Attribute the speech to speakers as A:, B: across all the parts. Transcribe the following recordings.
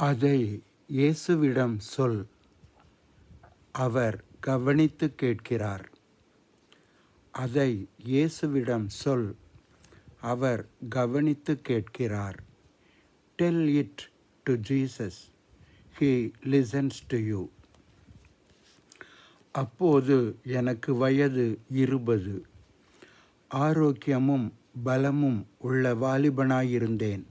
A: அதை இயேசுவிடம் சொல், அவர் கவனித்துக் கேட்கிறார். அதை இயேசுவிடம் சொல், அவர் கவனித்துக் கேட்கிறார். Tell it to Jesus. He listens to you. அப்போது எனக்கு வயது 20. ஆரோக்கியமும் பலமும் உள்ள வாலிபனாயிருந்தேன்.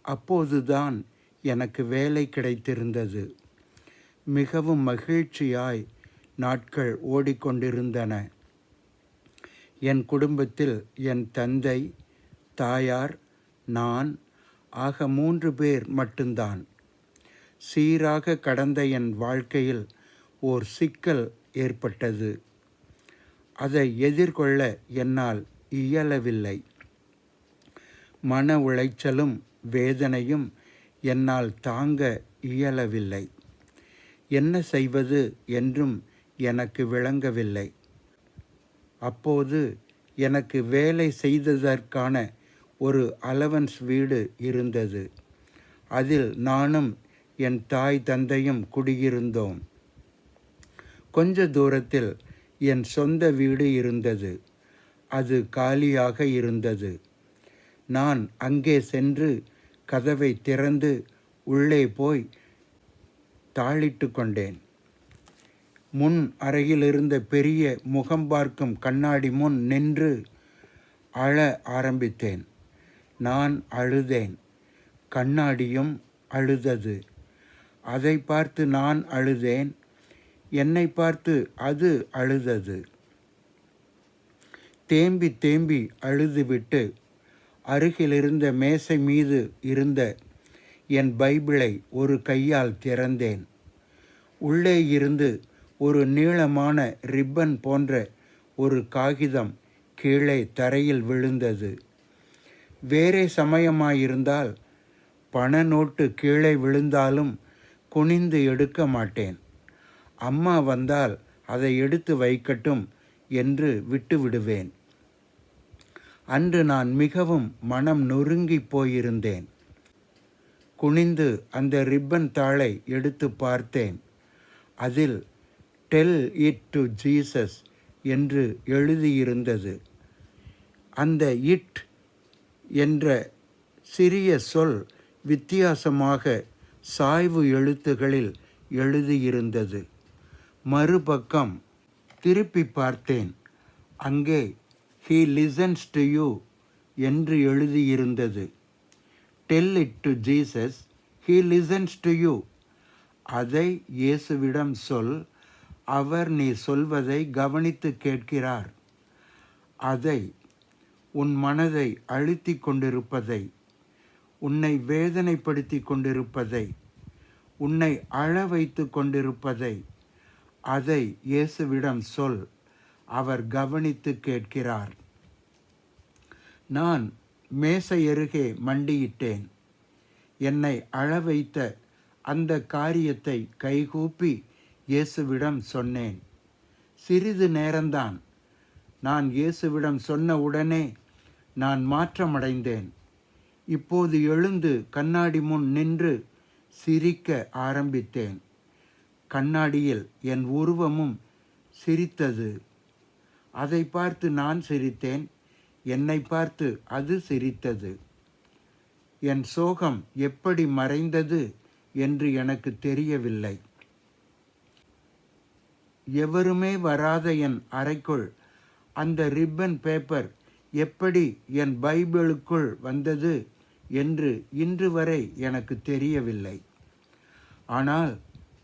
A: அப்போதுதான் எனக்கு வேலை கிடைத்திருந்தது. மிகவும் மகிழ்ச்சியாய் நாட்கள் ஓடிக்கொண்டிருந்தன. என் குடும்பத்தில் என் தந்தை, தாயார், நான் ஆக 3 பேர் மட்டும்தான். சீராக கடந்த என் வாழ்க்கையில் ஓர் சிக்கல் ஏற்பட்டது. அதை எதிர்கொள்ள என்னால் இயலவில்லை. மன உளைச்சலும் வேதனையும் என்னால் தாங்க இயலவில்லை. என்ன செய்வது என்றும் எனக்கு விளங்கவில்லை. அப்போது எனக்கு வேலை செய்ததற்கான ஒரு அலவன்ஸ் வீடு இருந்தது. அதில் நானும் என் தாய் தந்தையும் குடியிருந்தோம். கொஞ்ச தூரத்தில் என் சொந்த வீடு இருந்தது. அது காலியாக இருந்தது. நான் அங்கே சென்று கதவை திறந்து உள்ளே போய் தாளிட்டு கொண்டேன். முன் அறையிலிருந்த பெரிய முகம் பார்க்கும் கண்ணாடி முன் நின்று அழ ஆரம்பித்தேன். நான் அழுதேன். கண்ணாடியும் அழுதது. அதை பார்த்து நான் அழுதேன். என்னை பார்த்து அது அழுதது. தேம்பி தேம்பி அழுதுவிட்டு அருகிலிருந்த மேசை மீது இருந்த என் பைபிளை ஒரு கையால் திறந்தேன். உள்ளே இருந்து ஒரு நீளமான ரிப்பன் போன்ற ஒரு காகிதம் கீழே தரையில் விழுந்தது. வேறே சமயமாயிருந்தால் பண நோட்டு கீழே விழுந்தாலும் குனிந்து எடுக்க மாட்டேன். அம்மா வந்தால் அதை எடுத்து வைக்கட்டும் என்று விட்டுவிடுவேன். அன்று நான் மிகவும் மனம் நொறுங்கி போயிருந்தேன். குனிந்து அந்த ரிப்பன் தாளை எடுத்து பார்த்தேன். அதில் Tell it to Jesus என்று எழுதியிருந்தது. அந்த இட் என்ற சிறிய சொல் வித்தியாசமாக சாய்வு எழுத்துகளில் எழுதியிருந்தது. மறுபக்கம் திருப்பி பார்த்தேன். அங்கே He listens to you என்று எழுதியிருந்தது. Tell it to Jesus. He listens to you. அதை இயேசுவிடம் சொல், அவர் நீ சொல்வதை கவனித்து கேட்கிறார். அதை உன் மனதை அழுத்தி கொண்டிருப்பதை, உன்னை வேதனைப்படுத்தி கொண்டிருப்பதை, உன்னை அழ வைத்து கொண்டிருப்பதை, அதை இயேசுவிடம் சொல், அவர் கவனித்து கேட்கிறார். நான் மேசை அருகே மண்டியிட்டேன். என்னை அழ வைத்த அந்த காரியத்தை கைகூப்பி இயேசுவிடம் சொன்னேன். சிறிது நேரம்தான். நான் இயேசுவிடம் சொன்ன உடனே நான் மாற்றமடைந்தேன். இப்போது எழுந்து கண்ணாடி முன் நின்று சிரிக்க ஆரம்பித்தேன். கண்ணாடியில் என் உருவமும் சிரித்தது. அதை பார்த்து நான் சிரித்தேன். என்னை பார்த்து அது சிரித்தது. என் சோகம் எப்படி மறைந்தது என்று எனக்கு தெரியவில்லை. எவருமே வராத என் அறைக்குள் அந்த ரிப்பன் பேப்பர் எப்படி என் பைபிளுக்குள் வந்தது என்று இன்று வரை எனக்கு தெரியவில்லை. ஆனால்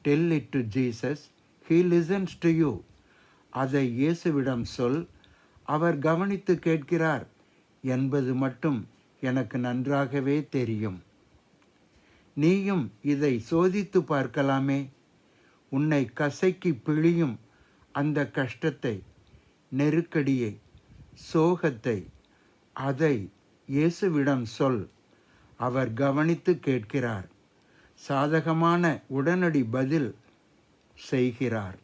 A: Tell it to Jesus. He listens to you. அதை இயேசுவிடம் சொல், அவர் கவனித்து கேட்கிறார் என்பது மட்டும் எனக்கு நன்றாகவே தெரியும். நீயும் இதை சோதித்து பார்க்கலாமே. உன்னை கசக்கி பிழியும் அந்த கஷ்டத்தை, நெருக்கடியை, சோகத்தை, அதை இயேசுவிடம் சொல், அவர் கவனித்து கேட்கிறார். சாதகமான உடனடி பதில் செய்கிறார்.